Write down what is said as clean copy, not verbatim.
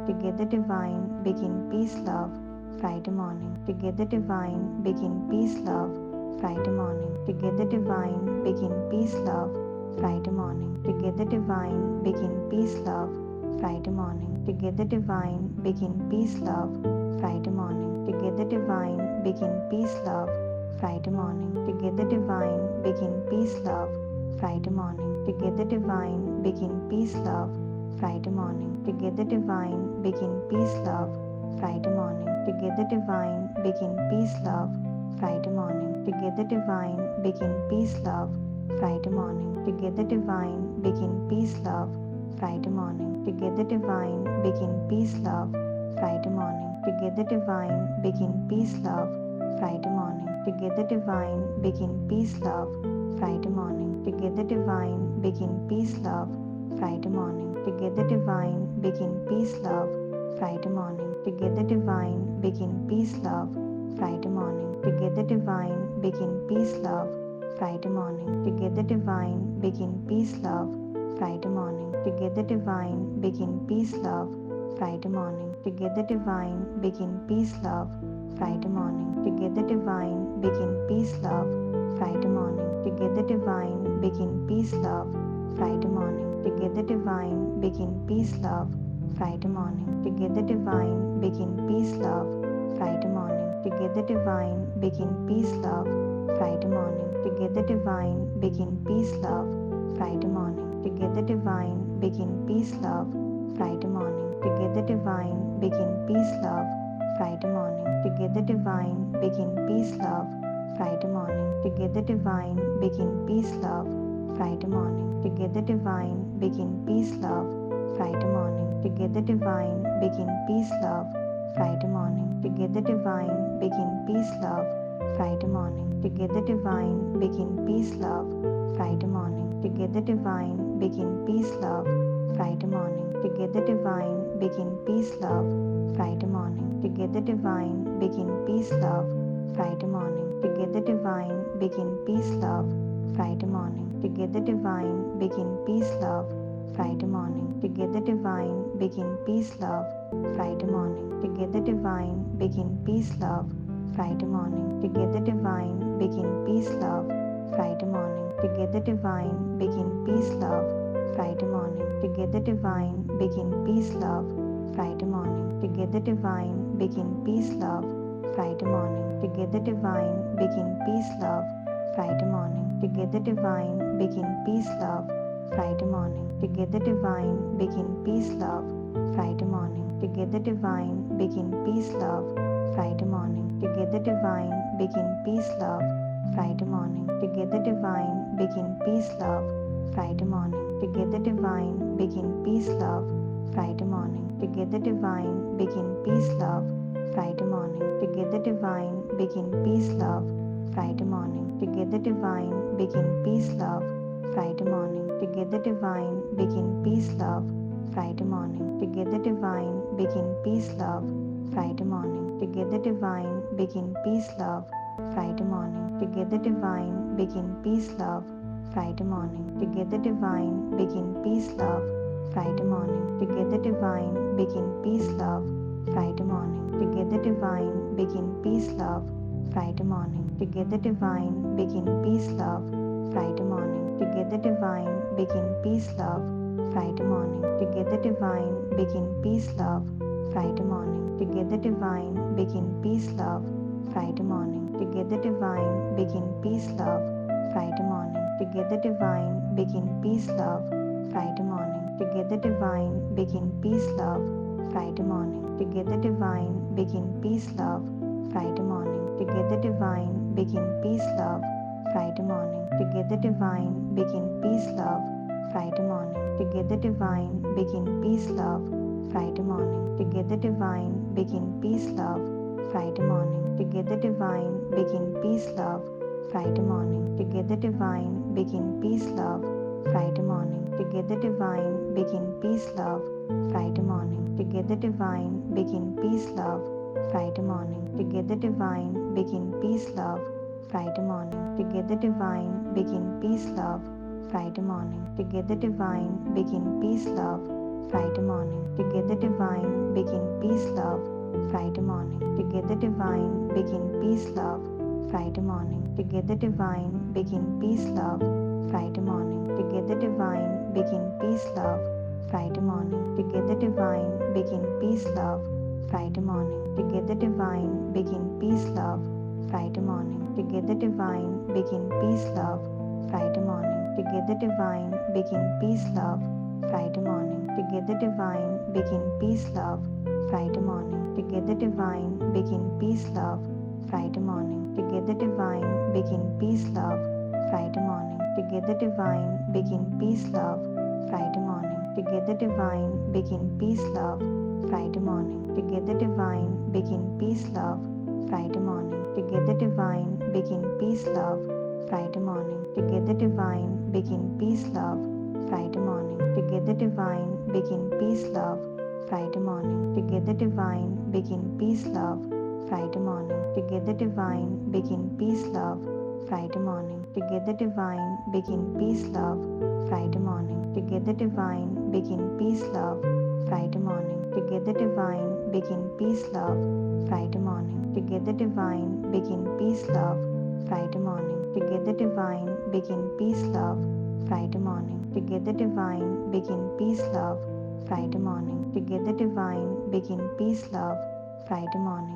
together divine, begin peace, love, Friday morning, together divine, begin peace, love, Friday morning, together divine, begin peace, love, Friday morning, together divine, begin peace, love, Friday morning, together divine, begin peace, love, Friday morning, together divine, begin peace, love, Friday morning, together divine, begin peace, love, Friday morning, together divine, begin peace, love, Friday morning, together divine, begin peace, love, Friday morning, together divine, begin peace, love, Friday morning, together divine, begin peace, love, Friday morning, together divine, begin peace, love, Friday morning, together divine, begin peace, love, Friday morning, together divine, begin peace, love, Friday morning, together divine, begin peace, love, Friday morning, together divine, begin peace, love, Friday morning, together divine, begin peace, love, Friday morning, together divine, begin peace, love, Friday morning, together divine, begin peace, love, Friday morning, together divine, begin peace, love, Friday morning, together divine, begin peace, love, Friday morning, together divine, begin peace, love, Friday morning, together divine, begin peace, love, Friday morning, together divine, begin peace, love, Friday morning, together divine, begin peace, love, Friday morning, together divine, begin peace, love, Friday morning, together divine, begin peace, love, Friday morning, together divine, begin peace, love, Friday morning, together divine, begin peace, love, Friday morning, together divine, begin peace, love, Friday morning, together divine, begin peace, love, Friday morning, together divine, begin peace, love, Friday morning, together divine, begin peace, love, Friday morning, together divine, begin peace, love, Friday morning, together divine, begin peace, love, Friday morning, together divine, begin peace, love, Friday morning, together divine, begin peace, love, Friday morning, together divine, begin peace, love, Friday morning, together divine, begin peace, love, Friday morning, together divine, begin peace, love, Friday morning, together divine, begin peace, love, Friday morning, together divine, begin peace, love, Friday morning, together divine, begin peace, love, Friday morning, together divine, begin peace, love, Friday morning, together divine, begin peace, love, Friday morning, together divine, begin peace, love, Friday morning, together divine, begin peace, love, Friday morning, together divine, begin peace, love, Friday morning, together divine, begin peace, love, Friday morning, together divine, begin peace, love, Friday morning, together divine, begin peace, love, Friday morning, together divine, begin peace, love, Friday morning, together divine, begin peace, love, Friday morning, together divine, begin peace, love, Friday morning, together divine, begin peace, love, Friday morning, together divine, begin peace, love, Friday morning, together divine, begin peace, love, Friday morning, together divine, begin peace, love, Friday morning, together divine, begin peace, love, Friday morning, together divine, begin peace, love, Friday morning, together divine, begin peace, love, Friday morning, together divine, begin peace, love, Friday morning, together divine, begin peace, love, Friday morning, together divine, begin peace, love, Friday morning, together divine, begin peace, love, Friday morning, together divine, begin peace, love, Friday morning, together divine, begin peace, love, Friday morning, together divine, begin peace, love, Friday morning, together divine, begin peace, love, Friday morning, together divine, begin peace, love, Friday morning, together divine, begin peace, love, Friday morning, together divine, begin peace, love, Friday morning, together divine, begin peace, love, Friday morning, together divine, begin peace, love, Friday morning, together divine, begin peace, love, Friday morning, together divine, begin peace, love, Friday morning, together divine, begin peace, love, Friday morning, together divine, begin peace, love, Friday morning, together divine, begin peace, love, Friday morning, together divine, begin peace, love, Friday morning, together divine, begin peace, love, Friday morning, together divine, begin peace, love, Friday morning, together divine, begin peace, love, Friday morning, together divine, begin Together divine, begin peace, love, Friday morning. Together divine, begin peace, love, Friday morning. Together divine, begin peace, love, Friday morning. Together divine, begin peace, love, Friday morning. Together divine, begin peace, love, Friday morning. Together divine, begin peace, love, Friday morning. Together divine, begin peace, love, Friday morning. Together divine, begin peace, love, Friday morning. Together divine, begin peace, love, Friday morning. Together divine, begin peace, love, Friday morning. Together divine, begin peace, love, Friday morning. Together divine, begin peace, love, Friday morning. Together divine, begin peace, love, Friday morning. Together divine, begin peace, love, Friday morning. Together divine, begin peace, love, Friday morning. Together divine, begin peace, love, Friday morning. Together divine, begin peace, love, Friday morning. Together divine, begin peace, love, Friday morning. Together divine, begin peace, love, Friday morning. Together divine, begin peace, love, Friday morning. Together divine, begin peace, love, Friday morning. Together divine, begin peace, love, Friday morning. Together divine, begin peace, love, Friday morning. Together divine, begin peace, love, Friday morning. Together divine, begin peace, love, Friday morning.